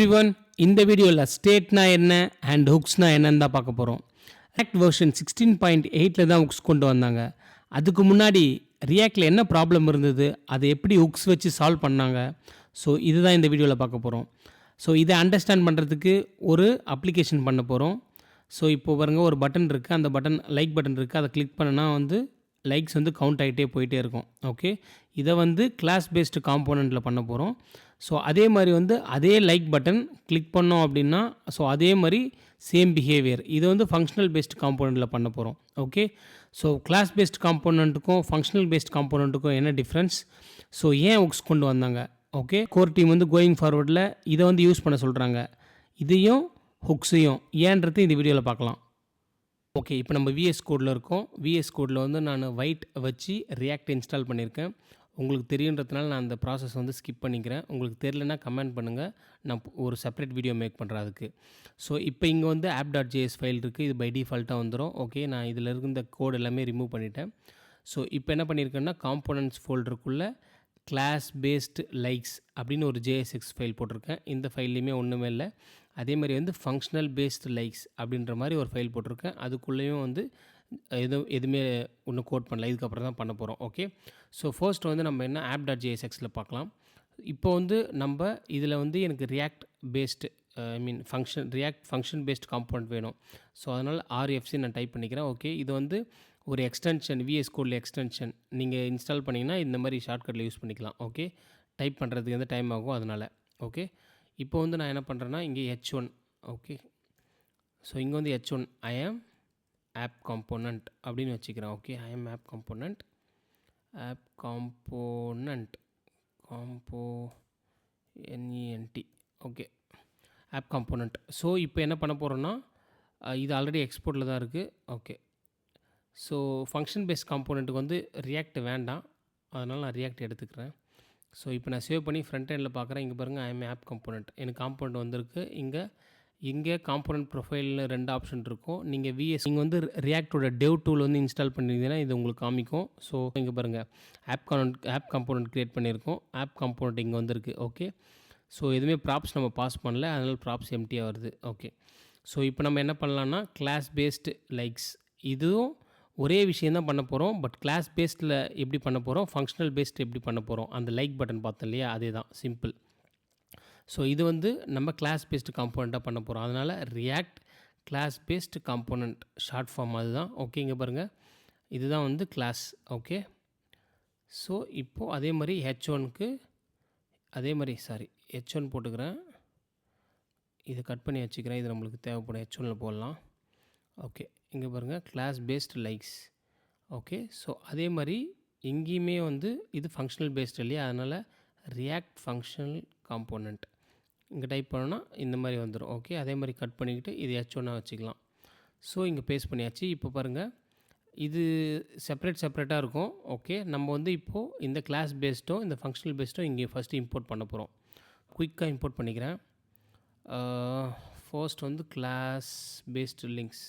Everyone, இந்த வீடியோவில் ஸ்டேட்னா என்ன அண்ட் ஹுக்ஸ்னா என்னன்னு தான் பார்க்க போகிறோம். ரியாக்ட் வெர்ஷன் 16.8 தான் ஹுக்ஸ் கொண்டு வந்தாங்க. அதுக்கு முன்னாடி ரியாக்டில் என்ன ப்ராப்ளம் இருந்தது, அதை எப்படி ஹுக்ஸ் வச்சு சால்வ் பண்ணாங்க. ஸோ இதுதான் இந்த வீடியோவில் பார்க்க போகிறோம். ஸோ இதை அண்டர்ஸ்டாண்ட் பண்ணுறதுக்கு ஒரு அப்ளிகேஷன் பண்ண போகிறோம். ஸோ இப்போ பாருங்க, ஒரு பட்டன் இருக்குது. அந்த பட்டன் லைக் பட்டன் இருக்குது. அதை கிளிக் பண்ணனா லைக்ஸ் கவுண்ட் ஆகிட்டே போயிட்டே இருக்கும். ஓகே, இதை கிளாஸ் பேஸ்டு காம்போனண்ட்டில் பண்ண போகிறோம். ஸோ அதே மாதிரி அதே லைக் பட்டன் கிளிக் பண்ணோம் அப்படின்னா, ஸோ அதே மாதிரி சேம் பிஹேவியர் இது ஃபங்க்ஷனல் பேஸ்ட் காம்போனண்ட்டில் பண்ண போகிறோம். ஓகே, ஸோ கிளாஸ் பேஸ்ட் காம்போனண்ட்டுக்கும் ஃபங்க்ஷனல் பேஸ்ட் காம்போனண்ட்டுக்கும் என்ன டிஃப்ரென்ஸ், ஸோ ஏன் ஹுக்ஸ் கொண்டு வந்தாங்க. ஓகே, கோர் டீம் கோயிங் ஃபார்வர்டில் இதை யூஸ் பண்ண சொல்கிறாங்க. இதையும் ஹுக்ஸையும் ஏன்றது இந்த வீடியோவில் பார்க்கலாம். ஓகே, இப்போ நம்ம விஎஸ் கோடில் இருக்கோம். விஎஸ் கோடில் நான் வைட் வச்சு ரியாக்ட் இன்ஸ்டால் பண்ணியிருக்கேன். உங்களுக்கு தெரியுன்றதுனால நான் அந்த ப்ராசஸ் ஸ்கிப் பண்ணிக்கிறேன். உங்களுக்கு தெரியலனா கமெண்ட் பண்ணுங்கள், நான் ஒரு செப்பரேட் வீடியோ மேக் பண்ணுறேன் அதுக்கு. ஸோ இப்போ இங்கே app.js ஃபைல் இருக்குது. இது பை டிஃபால்ட்டாக வந்துடும். ஓகே, நான் இதில் இருந்த கோட் எல்லாமே ரிமூவ் பண்ணிட்டேன். ஸோ இப்போ என்ன பண்ணியிருக்கேன்னா, காம்போனன்ட்ஸ் ஃபோல்டருக்குள்ளே கிளாஸ் பேஸ்டு லைக்ஸ் அப்படின்னு ஒரு JSX ஃபைல் போட்டிருக்கேன். இந்த ஃபைல்லையுமே ஒன்றுமே இல்லை. அதே மாதிரி ஃபங்க்ஷனல் பேஸ்டு லைக்ஸ் அப்படின்ற மாதிரி ஒரு ஃபைல் போட்டிருக்கேன். அதுக்குள்ளேயும் எதுவுமே ஒன்றும் கோட் பண்ணல. இதுக்கப்புறம் தான் பண்ண போகிறோம். ஓகே, ஸோ ஃபர்ஸ்ட் நம்ம என்ன app.jsxல பார்க்கலாம். இப்போ நம்ம இதில் எனக்கு react based react function based component வேணும். ஸோ அதனால் RFC நான் டைப் பண்ணிக்கிறேன். ஓகே, இது ஒரு எக்ஸ்டென்ஷன், விஎஸ் கோடில் எக்ஸ்டென்ஷன் நீங்கள் இன்ஸ்டால் பண்ணிங்கன்னா இந்த மாதிரி ஷார்ட்கட்டில் யூஸ் பண்ணிக்கலாம். ஓகே, டைப் பண்ணுறதுக்கு டைம் ஆகும் அதனால். ஓகே, இப்போ நான் என்ன பண்ணுறேன்னா, இங்கே H1. ஓகே, ஸோ இங்கே H1 I am app component அப்படின்னு வச்சுக்கிறேன். Okay, I am app component NENT. Okay, app component. So இப்போ என்ன பண்ண போகிறோன்னா, இது ஆல்ரெடி எக்ஸ்போர்ட்டில் தான் இருக்குது. ஓகே, ஸோ ஃபங்க்ஷன் பேஸ்ட் காம்போனண்ட்டுக்கு ரியாக்ட் வேண்டாம், அதனால் நான் ரியாக்ட் எடுத்துக்கிறேன். ஸோ இப்போ நான் சேவ் பண்ணி ஃப்ரண்ட் எண்டில் பார்க்குறேன். இங்கே பாருங்கள், I am app component. எனக்கு காம்போனண்ட் வந்திருக்கு. இங்கே காம்போனன்ட் ப்ரொஃபைல்னு 2 ஆப்ஷன் இருக்கும். நீங்கள் விஎஸ் நீங்கள் ரியாக்டோட டெவ் டூல் இன்ஸ்டால் பண்ணியிருந்தீங்கன்னா இது உங்களுக்கு காமிக்கும். ஸோ இங்கே பாருங்கள், ஆப் காம்போனன்ட் க்ரியேட் பண்ணியிருக்கோம். ஆப் காம்போனன்ட் இங்கே வந்திருக்கு. ஓகே, ஸோ எதுவுமே ப்ராப்ஸ் நம்ம பாஸ் பண்ணல, அதனால் ப்ராப்ஸ் எம்டியாக வருது. ஓகே, ஸோ இப்போ நம்ம என்ன பண்ணலான்னா, கிளாஸ் பேஸ்டு லைக்ஸ் இதுவும் ஒரே விஷயம் தான் பண்ண போகிறோம். பட் கிளாஸ் பேஸ்டில் எப்படி பண்ண போகிறோம், ஃபங்க்ஷனல் பேஸ்ட் எப்படி பண்ண போகிறோம், அந்த லைக் பட்டன் பார்த்தோம் இல்லையா, அதே தான், சிம்பிள். ஸோ இது நம்ம கிளாஸ் பேஸ்டு காம்போனண்ட்டாக பண்ண போகிறோம். அதனால் react class based component short form அதுதான். ஓகே, இங்கே பாருங்கள், இதுதான் கிளாஸ். ஓகே, ஸோ இப்போது அதே மாதிரி H1க்கு அதே மாதிரி H1 போட்டுக்கிறேன். இதை கட் பண்ணி வச்சுக்கிறேன். இது நம்மளுக்கு தேவைப்படும், H1ல் போடலாம். ஓகே, இங்கே பாருங்கள், class based likes. Okay, so அதே மாதிரி இங்கேயுமே இது ஃபங்க்ஷனல் பேஸ்டு இல்லையா, அதனால் ரியாக்ட் ஃபங்க்ஷனல் காம்போனண்ட் இங்கே டைப் பண்ணோன்னா இந்த மாதிரி வந்துடும். ஓகே, அதே மாதிரி கட் பண்ணிக்கிட்டு இது H1 வச்சுக்கலாம். ஸோ இங்கே பேஸ்ட் பண்ணியாச்சு. இப்போ பாருங்கள், இது செப்பரேட்டாக இருக்கும். ஓகே, நம்ம இப்போது இந்த கிளாஸ் பேஸ்டும் இந்த ஃபங்க்ஷனல் பேஸ்டும் இங்கே ஃபஸ்ட்டு இம்போர்ட் பண்ண போகிறோம். குயிக்காக இம்போர்ட் பண்ணிக்கிறேன். First class based links.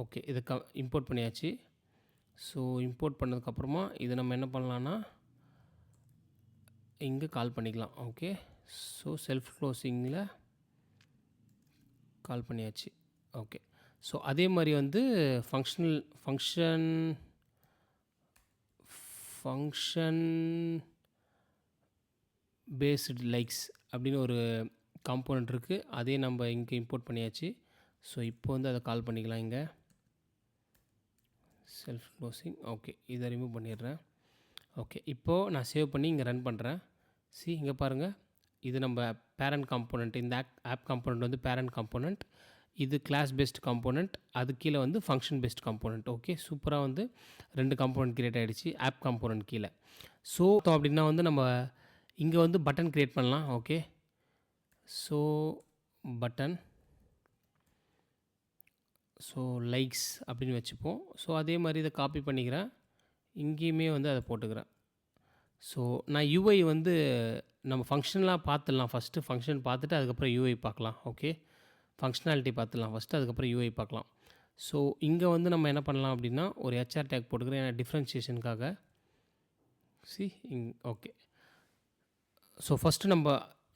Okay, இதை இம்போர்ட் பண்ணியாச்சு. ஸோ இம்போர்ட் பண்ணதுக்கப்புறமா இதை நம்ம என்ன பண்ணலான்னா, இங்கே கால் பண்ணிக்கலாம். ஓகே, ஸோ செல்ஃப் க்ளோசிங்கில் கால் பண்ணியாச்சு. ஓகே, ஸோ அதே மாதிரி ஃபங்க்ஷன் பேஸ்டு லைக்ஸ் அப்படின்னு ஒரு காம்போனண்ட் இருக்குது. அதே நம்ம இங்கே இம்போர்ட் பண்ணியாச்சு. ஸோ இப்போ அதை கால் பண்ணிக்கலாம். இங்கே செல்ஃப் க்ளோசிங். ஓகே, இதை ரிமூவ் பண்ணிடுறேன். ஓகே, இப்போது நான் சேவ் பண்ணி இங்கே ரன் பண்ணுறேன். இங்கே பாருங்கள், இது நம்ம பேரண்ட் காம்போனண்ட். இந்த ஆப் காம்போனண்ட் பேரண்ட் காம்போனண்ட், இது கிளாஸ் பேஸ்ட் காம்போனண்ட், அது கீழே ஃபங்க்ஷன் பேஸ்ட் காம்போனண்ட். ஓகே, சூப்பராக 2 காம்போனண்ட் க்ரியேட் ஆகிடுச்சு ஆப் காம்போனண்ட் கீழே. ஸோ அப்படின்னா நம்ம இங்கே பட்டன் க்ரியேட் பண்ணலாம். Okay, so button, so likes அப்படின்னு வச்சுப்போம். ஸோ அதே மாதிரி இதை காப்பி பண்ணிக்கிறேன், இங்கேயுமே அதை போட்டுக்கிறேன். ஸோ நான் UI நம்ம ஃபங்க்ஷனலாக பார்த்துடலாம். ஃபஸ்ட்டு ஃபங்க்ஷன் பார்த்துட்டு அதுக்கப்புறம் UI பார்க்கலாம். ஓகே, ஃபங்க்ஷனாலிட்டி பார்த்துடலாம் ஃபஸ்ட்டு, அதுக்கப்புறம் UI பார்க்கலாம். ஸோ இங்கே நம்ம என்ன பண்ணலாம் அப்படின்னா, ஒரு HR டேக் போட்டுக்கிறேன், ஏன்னா டிஃப்ரென்ஷியேஷனுக்காக. ஓகே, ஸோ ஃபஸ்ட்டு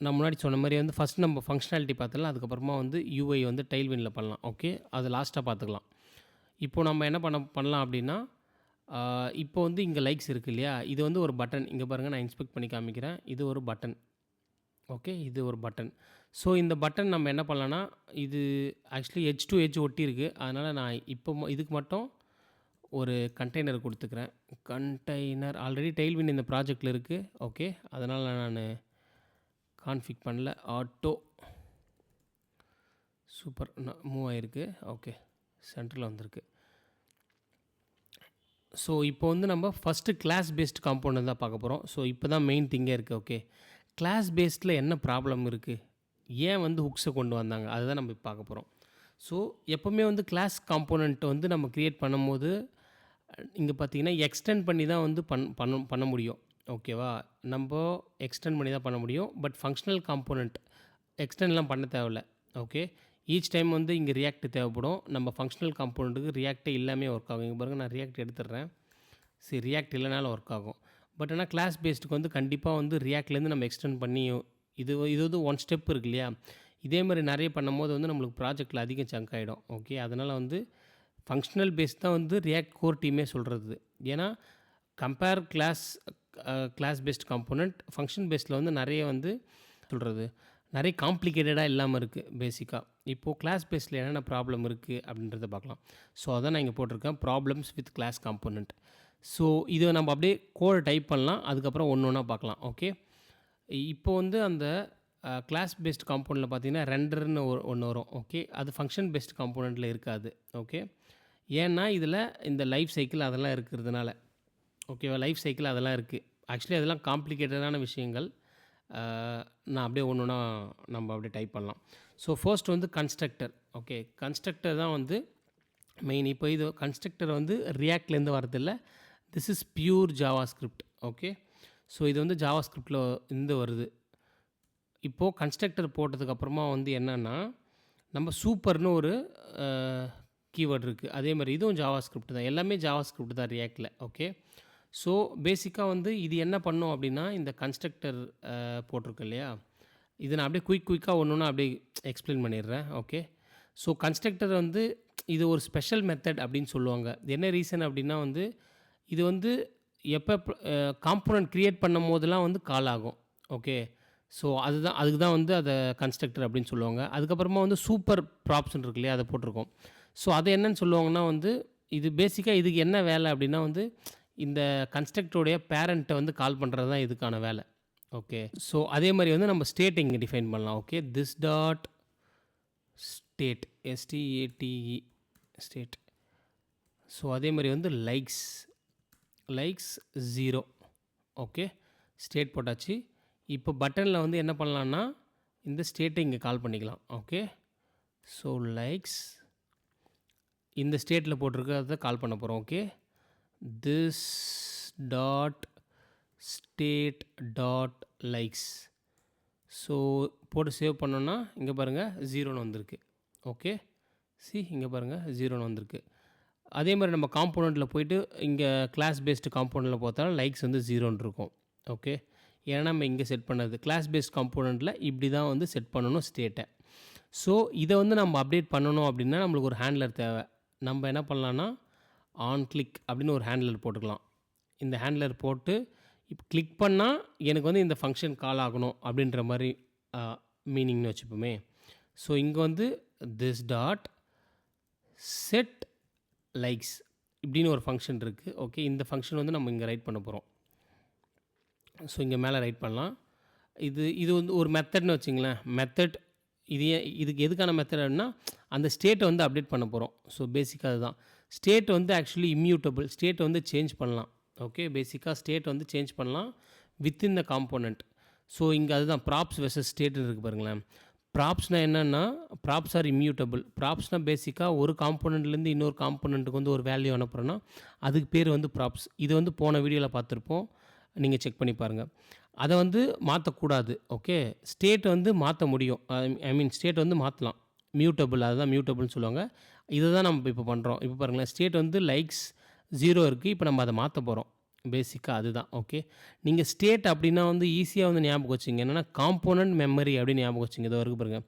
நான் முன்னாடி சொன்ன மாதிரி வந்து ஃபஸ்ட் நம்ம ஃபங்க்ஷனாலிட்டி பார்த்துடலாம். அதுக்கப்புறமா வந்து யூஐ வந்து டெயில்விண்டில் பண்ணலாம். ஓகே, அது லாஸ்ட்டாக பார்த்துக்கலாம். இப்போது நம்ம என்ன பண்ணலாம் அப்படின்னா, இப்போ வந்து இங்கே லைக்ஸ் இருக்குது இல்லையா, இது வந்து ஒரு பட்டன். இங்கே பாருங்கள், நான் இன்ஸ்பெக்ட் பண்ணி காமிக்கிறேன். இது ஒரு பட்டன். ஓகே, இது ஒரு பட்டன். ஸோ இந்த பட்டன் நம்ம என்ன பண்ணலான்னா, இது ஆக்சுவலி எட்ஜ் டு எட்ஜ் ஒட்டி இருக்குது. அதனால் நான் இப்போ இதுக்கு மட்டும் ஒரு கண்டெய்னர் கொடுத்துக்கிறேன். கண்டெய்னர் ஆல்ரெடி டெயில்விண்ட் இந்த ப்ராஜெக்டில் இருக்குது. ஓகே, அதனால் நான் கான்ஃபிக் பண்ணல. ஆட்டோ சூப்பர் மூவ் ஆகிருக்கு. ஓகே, சென்டரில் வந்திருக்கு. ஸோ இப்போ வந்து நம்ம ஃபஸ்ட்டு கிளாஸ் பேஸ்ட் காம்பவுண்ட் தான் பார்க்க போகிறோம். ஸோ இப்போ தான் மெயின் திங்கே இருக்குது. ஓகே, கிளாஸ் பேஸ்டில் என்ன ப்ராப்ளம் இருக்குது, ஏன் வந்து ஹுக்ஸை கொண்டு வந்தாங்க, அதுதான் நம்ம இப்போ பார்க்க போகிறோம். ஸோ எப்போவுமே வந்து கிளாஸ் காம்போனண்ட் வந்து நம்ம க்ரியேட் பண்ணும்போது இங்கே பார்த்தீங்கன்னா எக்ஸ்டெண்ட் பண்ணி தான் வந்து பண்ண முடியும். ஓகேவா, நம்ம எக்ஸ்டெண்ட் பண்ணி தான் பண்ண முடியும். பட் ஃபங்க்ஷனல் காம்போனண்ட் எக்ஸ்டெண்ட்லாம் பண்ண தேவையில்ல. ஓகே, ஈச் டைம் வந்து இங்கே ரியாக்ட் தேவைப்படும். நம்ம ஃபங்க்ஷனல் காம்போனண்ட்டுக்கு ரியாக்டே இல்லாமே ஒர்க் ஆகும். இங்கே பாருங்கள், நான் ரியாக்ட் எடுத்துடுறேன். சரி, ரியாக்ட் இல்லைனாலும் ஒர்க் ஆகும். பட் ஆனால் கிளாஸ் பேஸ்டுக்கு வந்து கண்டிப்பாக வந்து ரியாக்ட்லேருந்து நம்ம எக்ஸ்டெண்ட் பண்ணி இது வந்து ஒன் ஸ்டெப் இருக்கு இல்லையா, இதே மாதிரி நிறைய பண்ணும்போது வந்து நம்மளுக்கு ப்ராஜெக்டில் அதிகம் சங்க் ஆகிடும். ஓகே, அதனால் வந்து ஃபங்க்ஷனல் பேஸ் தான் வந்து ரியாக்ட் கோர் டீமே சொல்கிறது. ஏன்னா compare class based component function பேஸில் வந்து நிறைய வந்து சொல்கிறது நிறைய காம்ப்ளிகேட்டடாக இல்லாமல் இருக்குது. பேசிக்காக இப்போது கிளாஸ் பேஸில் என்னென்ன ப்ராப்ளம் இருக்குது அப்படின்றத பார்க்கலாம். ஸோ அதான் நான் இங்கே போட்டிருக்கேன், problems with class component. So இதை நம்ம அப்படியே கோட் டைப் பண்ணலாம், அதுக்கப்புறம் ஒன்று ஒன்றா பார்க்கலாம். ஓகே, இப்போ வந்து அந்த கிளாஸ் பேஸ்ட் காம்போனண்ட்டில் பார்த்தீங்கன்னா ரெண்டர்னு ஒன்று வரும். ஓகே, அது ஃபங்க்ஷன் பேஸ்ட் காம்போனண்ட்டில் இருக்காது. ஓகே, ஏன்னா இதில் இந்த லைஃப் சைக்கிள் அதெல்லாம் இருக்கிறதுனால. ஓகேவா, லைஃப் சைக்கிள் அதெல்லாம் இருக்குது. ஆக்சுவலி அதெல்லாம் காம்ப்ளிகேட்டடான விஷயங்கள். நான் அப்படியே ஒன்று ஒன்றா நம்ம அப்படியே டைப் பண்ணலாம். ஸோ ஃபர்ஸ்ட் வந்து கன்ஸ்ட்ரக்டர். ஓகே, கன்ஸ்ட்ரக்டர் தான் வந்து மெயின். இப்போ இது கன்ஸ்ட்ரக்டர் வந்து ரியாக்ட்லேருந்து வரதில்லை, this is pure Java script. Okay, so இது வந்து ஜாவா ஸ்கிரிப்டில் இருந்து வருது. இப்போது கன்ஸ்ட்ரக்டர் போட்டதுக்கப்புறமா வந்து என்னென்னா, நம்ம சூப்பர்னு ஒரு கீவேர்டு இருக்குது. அதே மாதிரி இதுவும் ஜாவா ஸ்கிரிப்ட் தான், எல்லாமே ஜாவா ஸ்கிரிப்ட் தான் ரியாக்டில். ஓகே, ஸோ பேசிக்காக வந்து இது என்ன பண்ணும் அப்படின்னா, இந்த கன்ஸ்ட்ரக்டர் போட்டிருக்கு இல்லையா, இது நான் அப்படியே குயிக்காக ஒன்று ஒன்றா அப்படியே எக்ஸ்பிளைன் பண்ணிடுறேன். ஓகே, ஸோ கன்ஸ்ட்ரக்டர் வந்து இது ஒரு ஸ்பெஷல் மெத்தட் அப்படின்னு சொல்லுவாங்க. என்ன ரீசன் அப்படின்னா வந்து இது வந்து எப்போ காம்போனன்ட் க்ரியேட் பண்ணும் போதெல்லாம் வந்து கால் ஆகும். ஓகே, ஸோ அதுக்கு தான் வந்து அதை கன்ஸ்ட்ரக்டர் அப்படின்னு சொல்லுவாங்க. அதுக்கப்புறமா வந்து சூப்பர் ப்ராப்ஸ்ன்னு இருக்கு இல்லையா, அதை போட்டிருக்கோம். ஸோ அதை என்னன்னு சொல்லுவாங்கன்னா வந்து இது பேசிக்காக இதுக்கு என்ன வேலை அப்படின்னா வந்து இந்த கன்ஸ்ட்ரக்டருடைய பேரண்ட்டை வந்து கால் பண்ணுறது தான் இதுக்கான வேலை. ஓகே, ஸோ அதே மாதிரி வந்து நம்ம ஸ்டேட் இங்கே டிஃபைன் பண்ணலாம். Okay, this dot state STATE state. So அதே மாதிரி வந்து லைக்ஸ் 0. ஓகே, ஸ்டேட் போட்டாச்சு. இப்போ பட்டனில் வந்து என்ன பண்ணலான்னா இந்த ஸ்டேட்டை இங்கே கால் பண்ணிக்கலாம். ஓகே, ஸோ லைக்ஸ் இந்த ஸ்டேட்டில் போட்டிருக்கிறத கால் பண்ண போகிறோம். Okay, this dot state dot likes. So போட்டு சேவ் பண்ணோன்னா இங்கே பாருங்கள் 0ன்னு வந்திருக்கு. ஓகே, இங்கே பாருங்கள் 0ன்னு வந்திருக்கு. அதே மாதிரி நம்ம காம்போனண்ட்டில் போய்ட்டு இங்கே கிளாஸ் பேஸ்டு காம்போனண்ட்டில் பார்த்தாலும் லைக்ஸ் வந்து 0ன்னு இருக்கும். ஓகே, ஏன்னா நம்ம இங்கே செட் பண்ணது கிளாஸ் பேஸ்ட் காம்போனண்ட்டில் இப்படி தான் வந்து செட் பண்ணணும் ஸ்டேட்டை. ஸோ இதை வந்து நம்ம அப்டேட் பண்ணணும் அப்படின்னா நம்மளுக்கு ஒரு ஹேண்ட்லர் தேவை. நம்ம என்ன பண்ணலான்னா ஆன் கிளிக் அப்படின்னு ஒரு ஹேண்ட்லர் போட்டுக்கலாம். இந்த ஹேண்ட்லர் போட்டு இப்போ கிளிக் பண்ணால் எனக்கு வந்து இந்த ஃபங்க்ஷன் கால் ஆகணும் அப்படின்ற மாதிரி மீனிங்னு வச்சுப்போமே. ஸோ இங்கே வந்து திஸ் டாட் செட் லைக்ஸ் இப்படின்னு ஒரு ஃபங்க்ஷன் இருக்குது. ஓகே, இந்த ஃபங்க்ஷன் வந்து நம்ம இங்கே ரைட் பண்ண போகிறோம். ஸோ இங்கே மேலே ரைட் பண்ணலாம். இது வந்து ஒரு மெத்தட்னு வச்சுங்களேன். மெத்தட் இதுக்கு எதுக்கான மெத்தட் அப்படின்னா அந்த ஸ்டேட்டை வந்து அப்டேட் பண்ண போகிறோம். ஸோ பேசிக்காக அதுதான். ஸ்டேட் வந்து ஆக்சுவலி இம்யூட்டபிள், ஸ்டேட் வந்து சேஞ்ச் பண்ணலாம். ஓகே, பேசிக்காக ஸ்டேட் வந்து சேஞ்ச் பண்ணலாம் வித்தின் த காம்போனண்ட். ஸோ இங்கே அதுதான் ப்ராப்ஸ் வெர்சஸ் ஸ்டேட்னு இருக்குது பாருங்களேன். ப்ராப்ஸ்னால் என்னென்னா ப்ராப்ஸ் ஆர் இம்யூட்டபிள். ப்ராப்ஸ்னால் பேசிக்காக ஒரு காம்போனண்ட்லேருந்து இன்னொரு காம்போனண்ட்டுக்கு வந்து ஒரு வேல்யூ அனுப்புகிறோன்னா அதுக்கு பேர் வந்து ப்ராப்ஸ். இது வந்து போன வீடியோவில் பார்த்துருப்போம், நீங்கள் செக் பண்ணி பாருங்கள். அதை வந்து மாற்றக்கூடாது. ஓகே, ஸ்டேட் வந்து மாற்ற முடியும். ஸ்டேட் வந்து மாற்றலாம், மியூட்டபிள், அதுதான் மியூட்டபிள்னு சொல்லுவாங்க. இதை தான் நம்ம இப்போ பண்ணுறோம். இப்போ பாருங்களேன், ஸ்டேட் வந்து லைக்ஸ் 0 இருக்குது. இப்போ நம்ம அதை மாற்ற போகிறோம். பேசிக்காக அதுதான். ஓகே. நீங்கள் ஸ்டேட் அப்படின்னா வந்து ஈஸியாக வந்து ஞாபகம் வச்சுங்க. என்னென்னா காம்போனன்ட் மெமரி அப்படின்னு ஞாபகம் வச்சுங்க. இதோ இருக்கு பாருங்க.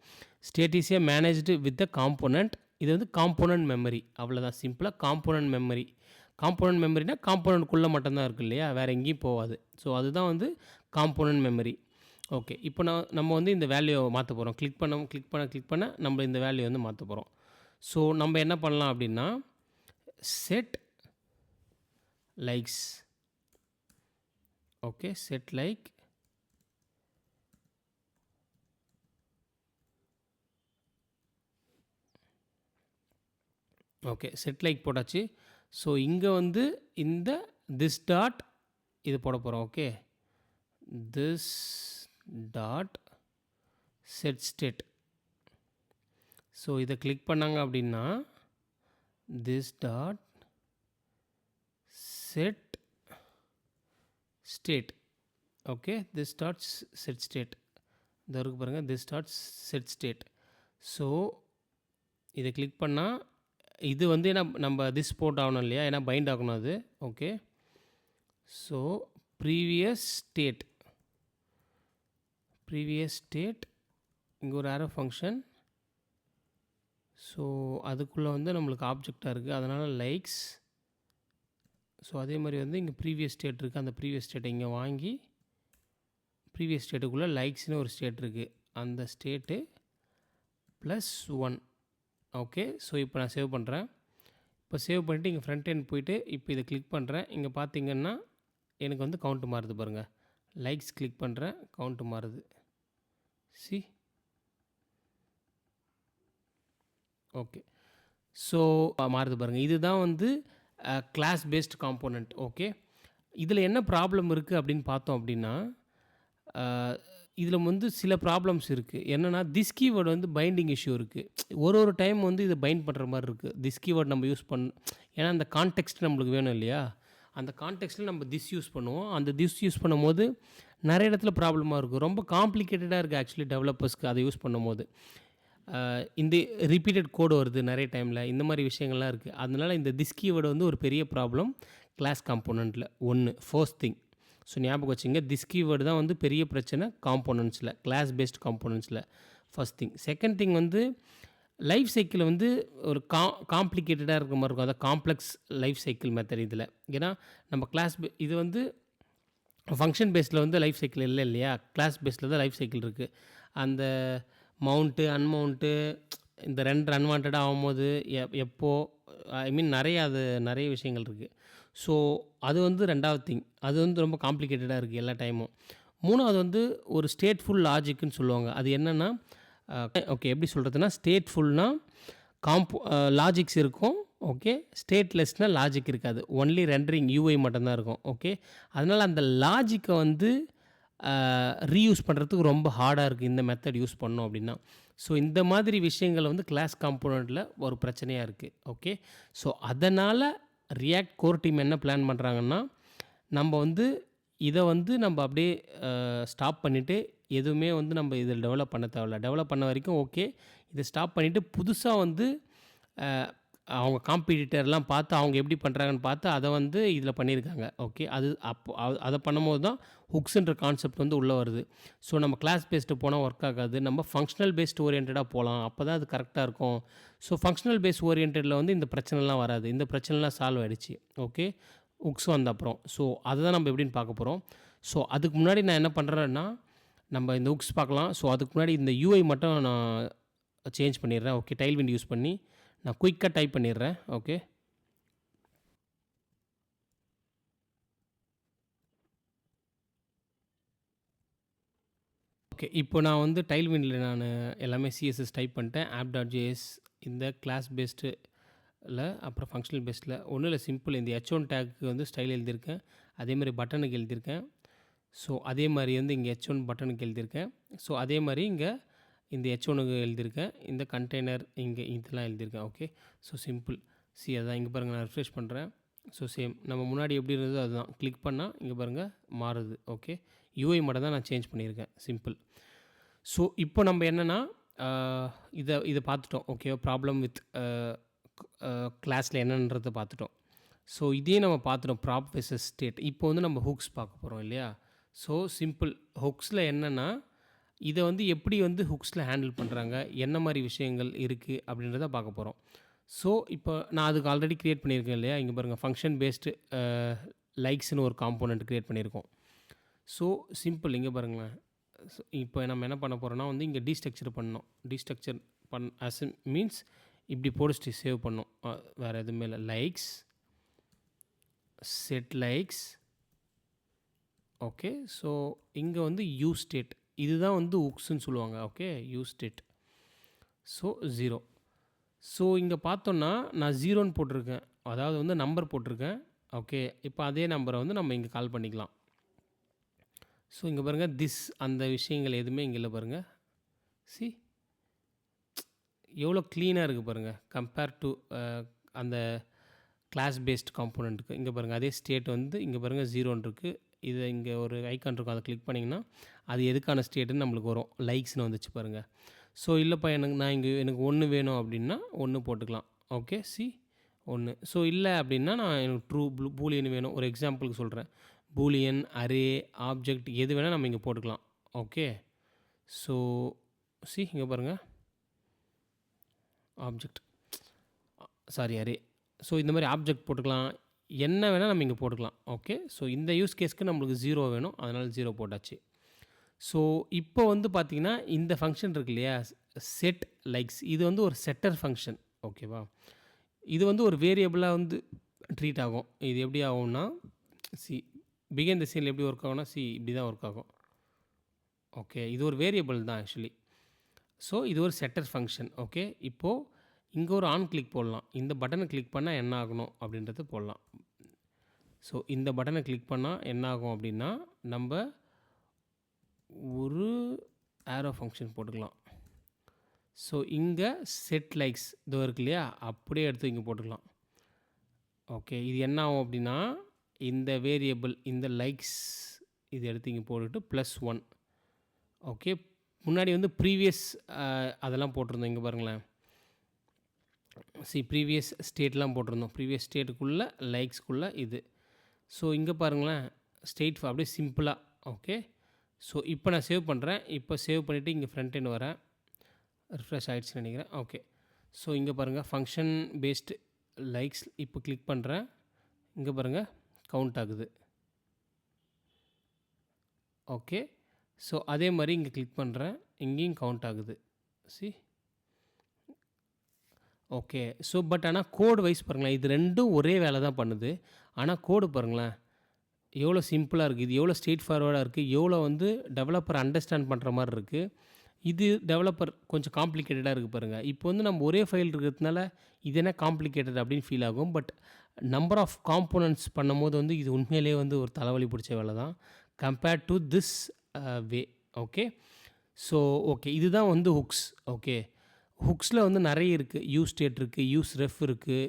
ஸ்டேட் ஈஸியாக மேனேஜ்டு வித் த காம்போனன்ட். இது வந்து காம்போனன்ட் மெமரி. அவ்வளோதான் சிம்பிளாக காம்போனன்ட் மெமரி. காம்போனன்ட் மெமரினா காம்போனன்ட்குள்ளே மட்டும்தான் இருக்குது இல்லையா, வேறு எங்கேயும் போகாது. ஸோ அதுதான் வந்து காம்போனன்ட் மெமரி. ஓகே. இப்போ நம்ம வந்து இந்த வேல்யூவை மாற்ற போகிறோம். கிளிக் பண்ண நம்ம இந்த வேல்யூ வந்து மாற்ற போகிறோம். ஸோ நம்ம என்ன பண்ணலாம் அப்படின்னா set likes. Okay, set like okay, set like போட்டாச்சு. ஸோ இங்கே வந்து இந்த திஸ் டாட் இது போட போகிறோம். Okay, this dot set state. So இதை கிளிக் பண்ணாங்க அப்படின்னா this dot set state. Okay, this dot set state. இந்த இருக்கு பாருங்கள், this dot set state. So இதை கிளிக் பண்ணால் இது வந்து ஏன்னா நம்ம திஸ் போட் ஆகணும் இல்லையா, ஏன்னா பைண்ட் ஆகணும் அது. ஓகே, ஸோ ப்ரீவியஸ் ஸ்டேட் இங்கே ஒரு ஆரோ ஃபங்க்ஷன். ஸோ அதுக்குள்ளே வந்து நம்மளுக்கு ஆப்ஜெக்டாக இருக்குது, அதனால் லைக்ஸ். ஸோ அதே மாதிரி வந்து இங்கே ப்ரீவியஸ் ஸ்டேட் இருக்குது, அந்த ப்ரீவியஸ் ஸ்டேட்டை இங்கே வாங்கி ப்ரீவியஸ் ஸ்டேட்டுக்குள்ளே லைக்ஸ்னு ஒரு ஸ்டேட் இருக்குது, அந்த ஸ்டேட்டு +1. ஓகே, ஸோ இப்போ நான் சேவ் பண்ணுறேன். இப்போ சேவ் பண்ணிவிட்டு இங்கே ஃப்ரண்ட் எண்ட் போயிட்டு இப்போ இதை கிளிக் பண்ணுறேன். இங்கே பார்த்தீங்கன்னா எனக்கு வந்து கவுண்ட்டு மாறுது பாருங்கள். லைக்ஸ் கிளிக் பண்ணுறேன், கவுண்ட்டு மாறுது. சி ஓகே, ஸோ மாறுது பாருங்கள். இதுதான் வந்து கிளாஸ் பேஸ்ட் காம்போனண்ட். ஓகே, இதில் என்ன ப்ராப்ளம் இருக்குது அப்படின்னு பார்த்தோம் அப்படின்னா இதில் வந்து சில ப்ராப்ளம்ஸ் இருக்குது. என்னென்னா திஸ் கீவேர்டு வந்து பைண்டிங் இஷ்யூ இருக்குது. ஒரு டைம் வந்து இதை பைண்ட் பண்ணுற மாதிரி இருக்குது. திஸ் கீவேர்டு நம்ம யூஸ் ஏன்னா அந்த கான்டெக்ஸ்ட் நம்மளுக்கு வேணும் இல்லையா, அந்த கான்டெக்ஸ்ட்டில் நம்ம திஸ் யூஸ் பண்ணுவோம். அந்த திஸ் யூஸ் பண்ணும்போது நிறைய இடத்துல ப்ராப்ளமாக இருக்கும். ரொம்ப காம்ப்ளிகேட்டடாக இருக்குது ஆக்சுவலி டெவலப்பர்ஸ்க்கு அதை யூஸ் பண்ணும்போது. இந்த ரிப்பீட்டட் கோடு வருது நிறைய டைமில், இந்த மாதிரி விஷயங்கள்லாம் இருக்குது. அதனால் இந்த திஸ் கீவேர்டு வந்து ஒரு பெரிய ப்ராப்ளம் கிளாஸ் காம்போனண்ட்டில். First thing. ஸோ ஞாபகம் வச்சுங்க, திஸ் கீவேர்டு தான் வந்து பெரிய பிரச்சனை காம்போனன்ட்ஸில், கிளாஸ் பேஸ்ட் காம்போனன்ட்ஸில். First thing. செகண்ட் திங் வந்து லைஃப் சைக்கிள் வந்து ஒரு காம்ப்ளிகேட்டடாக இருக்கிற மாதிரி இருக்கும். அதாவது காம்ப்ளெக்ஸ் லைஃப் சைக்கிள் மெத்தட் இதில். ஏன்னா நம்ம இது வந்து ஃபங்க்ஷன் பேஸில் வந்து லைஃப் சைக்கிள் இல்லை இல்லையா, கிளாஸ் பேஸில் தான் லைஃப் சைக்கிள் இருக்குது. அந்த மவுண்ட்டு அன்மவுண்ட்டு இந்த அன்வான்டாக ஆகும்போது எப்போது நிறைய விஷயங்கள் இருக்குது. ஸோ அது வந்து ரெண்டாவது திங். அது வந்து ரொம்ப காம்ப்ளிகேட்டடாக இருக்குது எல்லா டைமும். மூணாவது வந்து ஒரு ஸ்டேட்ஃபுல் லாஜிக்குன்னு சொல்லுவாங்க. அது என்னென்னா ஓகே, எப்படி சொல்கிறதுனா ஸ்டேட்ஃபுல்னா லாஜிக்ஸ் இருக்கும். ஓகே, ஸ்டேட்லெஸ்னால் லாஜிக் இருக்காது, ஒன்லி ரெண்டரிங் யூஐ மட்டும்தான் இருக்கும். ஓகே, அதனால் அந்த லாஜிக்கை வந்து ரீயூஸ் பண்ணுறதுக்கு ரொம்ப ஹார்டாக இருக்குது இந்த மெத்தட் யூஸ் பண்ணோம் அப்படின்னா. ஸோ இந்த மாதிரி விஷயங்கள் வந்து கிளாஸ் காம்போனண்ட்டில் ஒரு பிரச்சனையாக இருக்குது. ஓகே, ஸோ அதனால் ரியாக்ட் கோர் டீம் என்ன பிளான் பண்ணுறாங்கன்னா, நம்ம வந்து இதை வந்து நம்ம அப்படியே ஸ்டாப் பண்ணிவிட்டு எதுவுமே வந்து நம்ம இதில் டெவலப் பண்ண தேவையில்ல. டெவலப் பண்ண வரைக்கும் ஓகே, இதை ஸ்டாப் பண்ணிவிட்டு புதுசாக வந்து அவங்க காம்படிட்டர்லாம் பார்த்து அவங்க எப்படி பண்ணுறாங்கன்னு பார்த்து அதை வந்து இதில் பண்ணியிருக்காங்க. ஓகே, அது அதை பண்ணும்போது தான் ஹுக்ஸுன்ற கான்செப்ட் வந்து உள்ளே வருது. ஸோ நம்ம கிளாஸ் பேஸ்டு போனால் ஒர்க் ஆகாது, நம்ம ஃபங்க்ஷனல் பேஸ்ட் ஓரியன்டாக போகலாம், அப்போ தான் அது கரெக்டாக இருக்கும். ஸோ ஃபங்க்ஷனல் பேஸ்ட் ஓரியன்டில் வந்து இந்த பிரச்சனைலாம் வராது, இந்த பிரச்சனைலாம் சால்வ் ஆகிடுச்சு. ஓகே, ஹுக்ஸ் வந்த அப்புறம். ஸோ அதை தான் நம்ம எப்படின்னு பார்க்க போகிறோம். ஸோ அதுக்கு முன்னாடி நான் என்ன பண்ணுறேன்னா, நம்ம இந்த ஹுக்ஸ் பார்க்கலாம். ஸோ அதுக்கு முன்னாடி இந்த யூஐ மட்டும் நான் சேஞ்ச் பண்ணிடுறேன். ஓகே, டைல்விண்ட் யூஸ் பண்ணி நான் குயிக்காக டைப் பண்ணிடுறேன். ஓகே, ஓகே, இப்போ நான் வந்து டைல்விண்டில் நான் எல்லாமே சிஎஸ்எஸ் டைப் பண்ணிட்டேன். app.js இந்த கிளாஸ் பேஸ்டில் அப்புறம் ஃபங்க்ஷனல் பேஸ்டில் ஒன்றும் இல்லை, சிம்பிள். இந்த h1 டேக்கு வந்து ஸ்டைல் எழுதியிருக்கேன், அதே மாதிரி பட்டனுக்கு எழுதியிருக்கேன். ஸோ அதே மாதிரி வந்து இங்கே h1 பட்டனுக்கு எழுதியிருக்கேன். ஸோ அதே மாதிரி இங்கே இந்த h1க்கு எழுதியிருக்கேன், இந்த கண்டெய்னர் இங்கே இதெல்லாம் எழுதியிருக்கேன். Okay, so simple. அதான் இங்கே பாருங்கள், நான் ரிஃப்ரெஷ் பண்ணுறேன். ஸோ சேம் நம்ம முன்னாடி எப்படி இருந்ததோ அதுதான். கிளிக் பண்ணால் இங்கே பாருங்கள் மாறுது. ஓகே, யூஐ மட்டும் தான் நான் சேஞ்ச் பண்ணியிருக்கேன், சிம்பிள். ஸோ இப்போ நம்ம என்னென்னா இதை பார்த்துட்டோம். ஓகே, ப்ராப்ளம் வித் கிளாஸில் என்னன்றதை பார்த்துட்டோம். ஸோ இதே நம்ம பார்த்துட்டோம் ப்ராப் வெர்சஸ் ஸ்டேட். இப்போ வந்து நம்ம ஹுக்ஸ் பார்க்க போகிறோம் இல்லையா? So simple. ஹுக்ஸில் என்னென்னா இதை வந்து எப்படி வந்து ஹுக்ஸில் ஹேண்டில் பண்ணுறாங்க, என்ன மாதிரி விஷயங்கள் இருக்குது அப்படின்றத பார்க்க போகிறோம். ஸோ இப்போ நான் அதுக்கு ஆல்ரெடி க்ரியேட் பண்ணியிருக்கேன் இல்லையா? இங்கே பாருங்கள், ஃபங்க்ஷன் பேஸ்டு லைக்ஸ்னு ஒரு காம்போனன்ட் க்ரியேட் பண்ணியிருக்கோம். So simple. இங்கே பாருங்களேன். இப்போ நம்ம என்ன பண்ண போகிறோம்னா வந்து இங்கே டீஸ்ட்ரக்சர் பண்ணோம். டீஸ்ட்ரக்சர் as மீன்ஸ் இப்படி போட்டு சேவ் பண்ணோம். வேறு எதுவுமே இல்லை. Likes set likes. Okay. So இங்கே வந்து யூஸ் ஸ்டேட், இதுதான் வந்து ஹுக்ஸ்ன்னு சொல்லுவாங்க. Okay, use state. So 0. So இங்கே பார்த்தோன்னா நான் 0ன்னு போட்டிருக்கேன், அதாவது வந்து நம்பர் போட்டிருக்கேன். ஓகே, இப்போ அதே நம்பரை வந்து நம்ம இங்கே கால் பண்ணிக்கலாம். ஸோ இங்கே பாருங்கள், திஸ் அந்த விஷயங்கள் எதுவுமே இங்கே இல்லை பாருங்கள். சி எவ்வளோ க்ளீனாக இருக்குது பாருங்கள் கம்பேர் டு அந்த கிளாஸ் பேஸ்ட் காம்போனண்ட்டுக்கு. இங்கே பாருங்கள், அதே ஸ்டேட் வந்து இங்கே பாருங்கள் 0ன்னு இருக்குது. இதை இங்கே ஒரு ஐக்கான் இருக்கும், அதை கிளிக் பண்ணிங்கன்னா அது எதுக்கான ஸ்டேட்டுன்னு நம்மளுக்கு வரும். லைக்ஸ்னு வந்துச்சு பாருங்கள். ஸோ இல்லைப்பா எனக்கு 1 வேணும் அப்படின்னா 1 போட்டுக்கலாம். Okay, C 1. ஸோ இல்லை அப்படின்னா எனக்கு ட்ரூ பூலியன் வேணும். ஒரு எக்ஸாம்பிளுக்கு சொல்கிறேன். பூலியன், அரே, ஆப்ஜெக்ட் எது வேணால் நம்ம இங்கே போட்டுக்கலாம். ஓகே. ஸோ சி இங்கே பாருங்கள், ஆப்ஜெக்ட் அரே. ஸோ இந்த மாதிரி ஆப்ஜெக்ட் போட்டுக்கலாம், என்ன வேணால் நம்ம இங்கே போட்டுக்கலாம். ஓகே. ஸோ இந்த யூஸ் கேஸ்க்கு நம்மளுக்கு 0 வேணும், அதனால் 0 போட்டாச்சு. ஸோ இப்போ வந்து பார்த்திங்கன்னா இந்த ஃபங்க்ஷன் இருக்கு இல்லையா, செட் லைக்ஸ், இது வந்து ஒரு செட்டர் ஃபங்க்ஷன். ஓகேவா? இது வந்து ஒரு வேரியபிளாக வந்து ட்ரீட் ஆகும். இது எப்படி ஆகும்னா, பிகின் தி சீனில் எப்படி ஒர்க் ஆகும்னா, இப்படி தான் ஒர்க் ஆகும். ஓகே, இது ஒரு வேரியபிள் தான் ஆக்சுவலி. ஸோ இது ஒரு செட்டர் ஃபங்க்ஷன். ஓகே. இப்போது இங்கே ஒரு ஆன் கிளிக் போடலாம். இந்த பட்டனை கிளிக் பண்ணால் என்ன ஆகணும் அப்படின்றது போடலாம். ஸோ இந்த பட்டனை கிளிக் பண்ணால் என்ன ஆகும் அப்படின்னா, நம்ம ஒரு ஆரோ ஃபங்க்ஷன் போட்டுக்கலாம். ஸோ இங்கே செட் லைக்ஸ் இதோ இருக்கு இல்லையா, அப்படியே எடுத்து இங்கே போட்டுக்கலாம். ஓகே, இது என்ன ஆகும் அப்படின்னா, இந்த வேரியபிள் இந்த லைக்ஸ் இது எடுத்து இங்கே போட்டுட்டு +1. ஓகே, முன்னாடி வந்து ப்ரீவியஸ் அதெல்லாம் போட்டிருந்தோம். இங்கே பாருங்களேன், ப்ரீவியஸ் ஸ்டேட்லாம் போட்டிருந்தோம். ப்ரீவியஸ் ஸ்டேட்டுக்குள்ளே லைக்ஸ்க்குள்ளே இது. ஸோ இங்கே பாருங்களேன், ஸ்டேட் அப்படியே சிம்பிளாக. ஓகே. ஸோ இப்போ நான் சேவ் பண்ணுறேன். இப்போ சேவ் பண்ணிவிட்டு இங்கே ஃப்ரண்ட் எண்ட் வரேன். ரிஃப்ரெஷ் ஆகிடுச்சுன்னு நினைக்கிறேன். ஓகே. ஸோ இங்கே பாருங்கள், ஃபங்க்ஷன் பேஸ்டு லைக்ஸ் இப்போ கிளிக் பண்ணுறேன். இங்கே பாருங்கள், கவுண்ட் ஆகுது. ஓகே. ஸோ அதே மாதிரி இங்கே கிளிக் பண்ணுறேன், இங்கேயும் கவுண்ட் ஆகுது. C okay. ஸோ பட் ஆனால் கோடு வைஸ் பாருங்களேன், இது ரெண்டும் ஒரே வேலை தான் பண்ணுது. ஆனால் கோடு பாருங்களேன் எவ்வளோ சிம்பிளாக இருக்குது, இது எவ்வளோ ஸ்ட்ரெயிட் ஃபார்வர்டாக இருக்குது, எவ்வளோ வந்து டெவலப்பர் அண்டர்ஸ்டாண்ட் பண்ணுற மாதிரி இருக்குது. இது டெவலப்பர் கொஞ்சம் காம்ப்ளிகேட்டடாக இருக்குது பாருங்கள். இப்போ வந்து நம்ம ஒரே ஃபைல் இருக்கிறதுனால இது என்ன காம்ப்ளிகேட்டட் அப்படின்னு ஃபீல் ஆகும். பட் நம்பர் ஆஃப் காம்போனன்ட்ஸ் பண்ணும்போது வந்து இது உண்மையிலே வந்து ஒரு தலைவலி பிடிச்ச வேலை தான் compared to this way. Okay. So okay, இதுதான் வந்து ஹுக்ஸ். ஓகே, ஹுக்ஸில் வந்து நிறைய இருக்குது. யூஸ் ஸ்டேட் இருக்குது, யூஸ் ரெஃப் இருக்குது,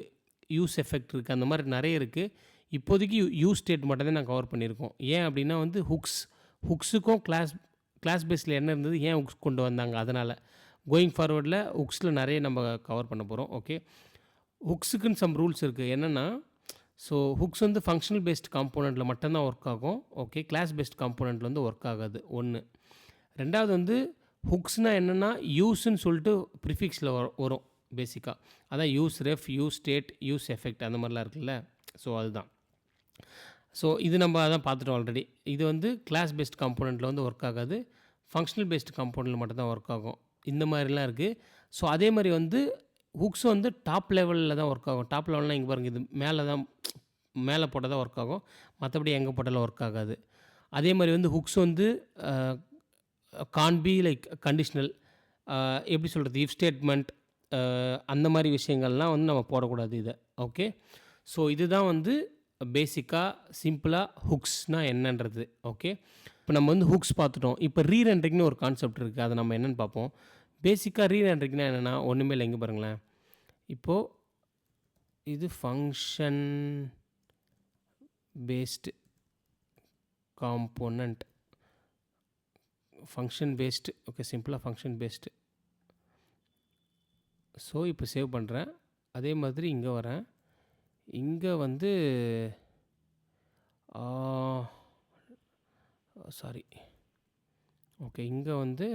யூஸ் எஃபெக்ட் இருக்குது, அந்த மாதிரி நிறைய இருக்குது. இப்போதைக்கு யூஸ் ஸ்டேட் மட்டும் தான் நான் கவர் பண்ணியிருக்கோம். ஏன் அப்படின்னா வந்து ஹுக்ஸுக்கும் கிளாஸ் பேஸில் என்ன இருந்தது, ஏன் ஹுக்ஸ் கொண்டு வந்தாங்க, அதனால் கோயிங் ஃபார்வர்டில் ஹுக்ஸில் நிறைய நம்ம கவர் பண்ண போகிறோம். ஓகே, ஹுக்ஸுக்குன்னு சம் ரூல்ஸ் இருக்குது. என்னென்னா, ஸோ ஹுக்ஸ் வந்து ஃபங்க்ஷனல் பேஸ்ட் காம்போனண்ட்டில் மட்டும்தான் ஒர்க் ஆகும். ஓகே, கிளாஸ் பேஸ்ட் காம்போனண்ட்டில் வந்து ஒர்க் ஆகாது. 1. 2வது வந்து ஹுக்ஸ்னால் என்னென்னா, யூஸ்ன்னு சொல்லிட்டு ப்ரிஃபிக்ஸில் வரும் பேசிக்காக. அதான் use ref, use state, use effect அந்த மாதிரிலாம் இருக்குல்ல. ஸோ அதுதான். ஸோ இது நம்ம அதான் பார்த்துட்டோம் ஆல்ரெடி. இது வந்து கிளாஸ் பேஸ்ட் காம்போனண்ட்டில் வந்து ஒர்க் ஆகாது, ஃபங்க்ஷனல் பேஸ்ட் காம்போனண்ட்டில் மட்டும்தான் ஒர்க் ஆகும். இந்த மாதிரிலாம் இருக்குது. ஸோ அதே மாதிரி வந்து ஹுக்ஸ் வந்து டாப் லெவலில் தான் ஒர்க் ஆகும். டாப் லெவல்னால் இங்கே பாருங்கள், இது மேலே போட்டால் தான் ஒர்க் ஆகும், மற்றபடி எங்கே போட்டாலும் ஒர்க் ஆகாது. அதே மாதிரி வந்து ஹுக்ஸ் வந்து கான் பி லைக் கண்டிஷ்னல், எப்படி சொல்கிறது, இஃப் ஸ்டேட்மெண்ட், அந்த மாதிரி விஷயங்கள்லாம் வந்து நம்ம போடக்கூடாது இதை. ஓகே. ஸோ இதுதான் வந்து பேசிக்காக சிம்பிளாக ஹுக்ஸ்னால் என்னன்றது. ஓகே, இப்போ நம்ம வந்து ஹுக்ஸ் பார்த்துட்டோம். இப்போ ரீரெண்டரிங்னு ஒரு கான்செப்ட் இருக்குது, அதை நம்ம என்னென்னு பார்ப்போம். பேசிக்காக ரீரெண்டரிங்னா என்னென்னா ஒன்றுமே இல்லை. இங்கே பாருங்களேன், இப்போது இது function based component, function based. Okay, சிம்பிளாக ஃபங்க்ஷன் பேஸ்டு. ஸோ இப்போ சேவ் பண்ணுறேன். அதே மாதிரி இங்கே வரேன். இங்கே வந்து சாரி ஓகே இங்கே வந்து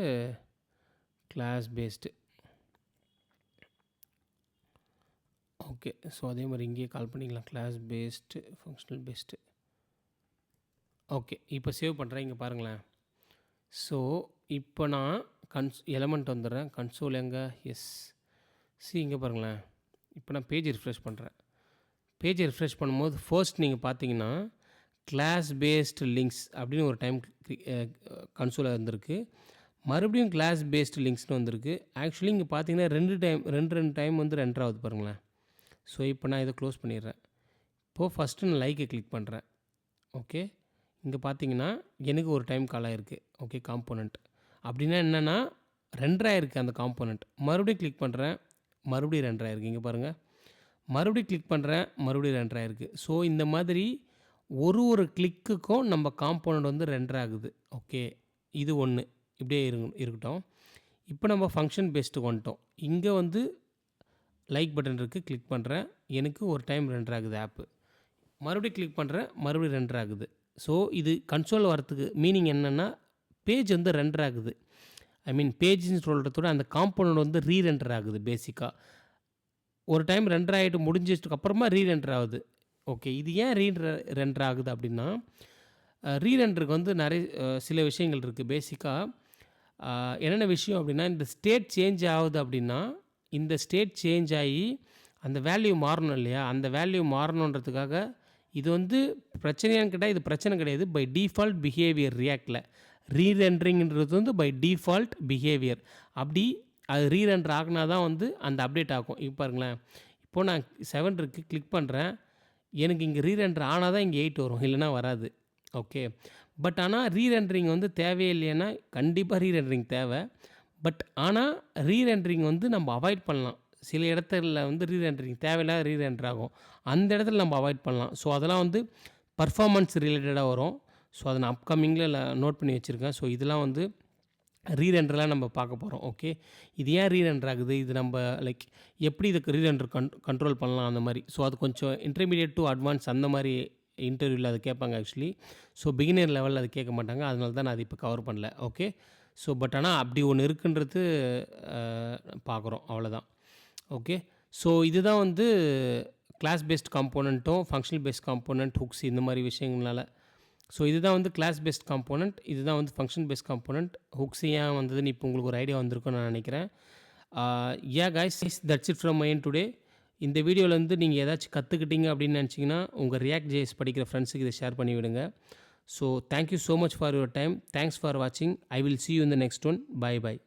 கிளாஸ் பேஸ்டு ஓகே. ஸோ அதே மாதிரி இங்கேயே கால் பண்ணிக்கலாம் class based functional based. Okay இப்போ சேவ் பண்ணுறேன். இங்கே பாருங்களேன். ஸோ இப்போ நான் எலமெண்ட் வந்துடுறேன். கன்சோல் எங்கே இங்கே பாருங்களேன். இப்போ நான் பேஜ் ரிஃப்ரெஷ் பண்ணுறேன். பேஜை ரிஃப்ரெஷ் பண்ணும்போது ஃபர்ஸ்ட் நீங்கள் பார்த்தீங்கன்னா கிளாஸ் பேஸ்டு லிங்க்ஸ் அப்படின்னு ஒரு டைம் கன்சோலில் வந்திருக்கு. மறுபடியும் கிளாஸ் பேஸ்டு லிங்க்ஸ்னு வந்திருக்கு. ஆக்சுவலி இங்கே பார்த்தீங்கன்னா ரெண்டு டைம் வந்து ரெண்டராகுது பாருங்களேன். ஸோ இப்போ நான் இதை க்ளோஸ் பண்ணிடுறேன். இப்போது ஃபஸ்ட்டு நான் லைக்கை கிளிக் பண்ணுறேன். ஓகே இங்கே பார்த்தீங்கன்னா எனக்கு ஒரு டைம் கால் ஆகிருக்கு. ஓகே காம்போனண்ட் அப்படின்னா என்னென்னா ரெண்டராயிருக்கு அந்த காம்போனண்ட். மறுபடியும் கிளிக் பண்ணுறேன், மறுபடியும் ரெண்டராயிருக்கு. இங்கே பாருங்கள், மறுபடியும் கிளிக் பண்ணுறேன், மறுபடியும் ரெண்டராயிருக்கு. ஸோ இந்த மாதிரி ஒரு கிளிக்குக்கும் நம்ம காம்போனண்ட் வந்து ரெண்டராகுது. ஓகே இது ஒன்று இப்படியே இருக்கட்டும். இப்போ நம்ம ஃபங்க்ஷன் பேஸ்டு வந்துட்டோம். இங்கே வந்து லைக் பட்டன் இருக்குது, கிளிக் பண்ணுறேன், எனக்கு ஒரு டைம் ரெண்டராகுது ஆப்பு. மறுபடியும் கிளிக் பண்ணுறேன், மறுபடியும் ரெண்டராகுது. ஸோ இது கன்சோல் வரத்துக்கு மீனிங் என்னென்னா பேஜ் வந்து ரெண்டராகுது. ஐ மீன் பேஜ்னு சொல்கிறதோட அந்த காம்போனண்ட் வந்து ரீரெண்டர் ஆகுது. பேசிக்காக ஒரு டைம் ரெண்டர் ஆகிட்டு முடிஞ்சதுக்கு அப்புறமா ரீரெண்டர் ஆகுது. ஓகே இது ஏன் ரெண்டர் ஆகுது அப்படின்னா ரீரெண்டருக்கு வந்து நிறைய சில விஷயங்கள் இருக்குது. பேசிக்காக என்னென்ன விஷயம் அப்படின்னா இந்த ஸ்டேட் சேஞ்ச் ஆகுது அப்படின்னா இந்த ஸ்டேட் சேஞ்ச் ஆகி அந்த வேல்யூ மாறணும் இல்லையா, அந்த வேல்யூ மாறணுன்றதுக்காக இது வந்து பிரச்சனையான்னு கேட்டால் இது பிரச்சனை கிடையாது. பை டிஃபால்ட் பிஹேவியர் ரியாக்டில் ரீரெண்டரிங்கிறது வந்து பை டிஃபால்ட் பிஹேவியர். அப்படி அது ரீரெண்டர் ஆகினா தான் வந்து அந்த அப்டேட் ஆகும். இப்போ பாருங்களேன், இப்போது நான் 7 இருக்குது கிளிக் பண்ணுறேன், எனக்கு இங்கே ரீரெண்டர் ஆனால் தான் இங்கே 8 வரும், இல்லைனா வராது. ஓகே பட் ஆனால் ரீரெண்டரிங் வந்து தேவையே இல்லைன்னா கண்டிப்பாக ரீரெண்டரிங் தேவை. பட் ஆனால் ரீரெண்டரிங் வந்து நம்ம அவாய்ட் பண்ணலாம். சில இடத்துல வந்து ரீரெண்டரிங் தேவையில்லாத ரீரெண்டர் ஆகும், அந்த இடத்துல நம்ம அவாய்ட் பண்ணலாம். ஸோ அதெல்லாம் வந்து பர்ஃபார்மன்ஸ் ரிலேட்டடாக வரும். ஸோ அதை நான் அப்கமிங்கில் நோட் பண்ணி வச்சுருக்கேன். ஸோ இதெல்லாம் வந்து ரீரெண்டர்லாம் நம்ம பார்க்க போகிறோம். ஓகே இது ஏன் ரீரெண்டர் ஆகுது, இது நம்ம லைக் எப்படி இதுக்கு ரீரெண்டர் கண்ட்ரோல் பண்ணலாம் அந்த மாதிரி. ஸோ அது கொஞ்சம் இன்டர்மீடியட் டு அட்வான்ஸ் அந்த மாதிரி இன்டர்வியூவில் அது கேட்பாங்க ஆக்சுவலி. ஸோ பிகினர் லெவலில் அது கேட்க மாட்டாங்க, அதனால தான் நான் அது இப்போ கவர் பண்ணல. ஓகே ஸோ பட் ஆனால் அப்படி ஒன்று இருக்குன்றது பார்க்குறோம், அவ்வளோதான். ஓகே ஸோ இதுதான் வந்து கிளாஸ் பேஸ்ட் காம்போனண்ட்டும் ஃபங்க்ஷனல் பேஸ்ட் காம்போனண்ட் ஹுக்ஸ் இந்த மாதிரி விஷயங்களால. ஸோ இதுதான் வந்து கிளாஸ் பேஸ்ட் காம்போனண்ட், இதுதான் வந்து ஃபங்க்ஷன் பேஸ்ட் காம்போனண்ட். ஹுக்ஸ் ஏன் வந்ததுன்னு இப்போ உங்களுக்கு ஒரு ஐடியா வந்திருக்குன்னு நான் நினைக்கிறேன். Guys that's it from my end today. இந்த வீடியோவிலேருந்து நீங்கள் ஏதாச்சும் கற்றுக்கிட்டீங்க அப்படின்னு நினச்சிங்கன்னா உங்கள் ரியாக்ட் ஜேஎஸ் படிக்கிற ஃப்ரெண்ட்ஸுக்கு இதை ஷேர் பண்ணி விடுங்க. So thank you so much for your time. Thanks for வாட்சிங். I will see you in the next one. Bye bye.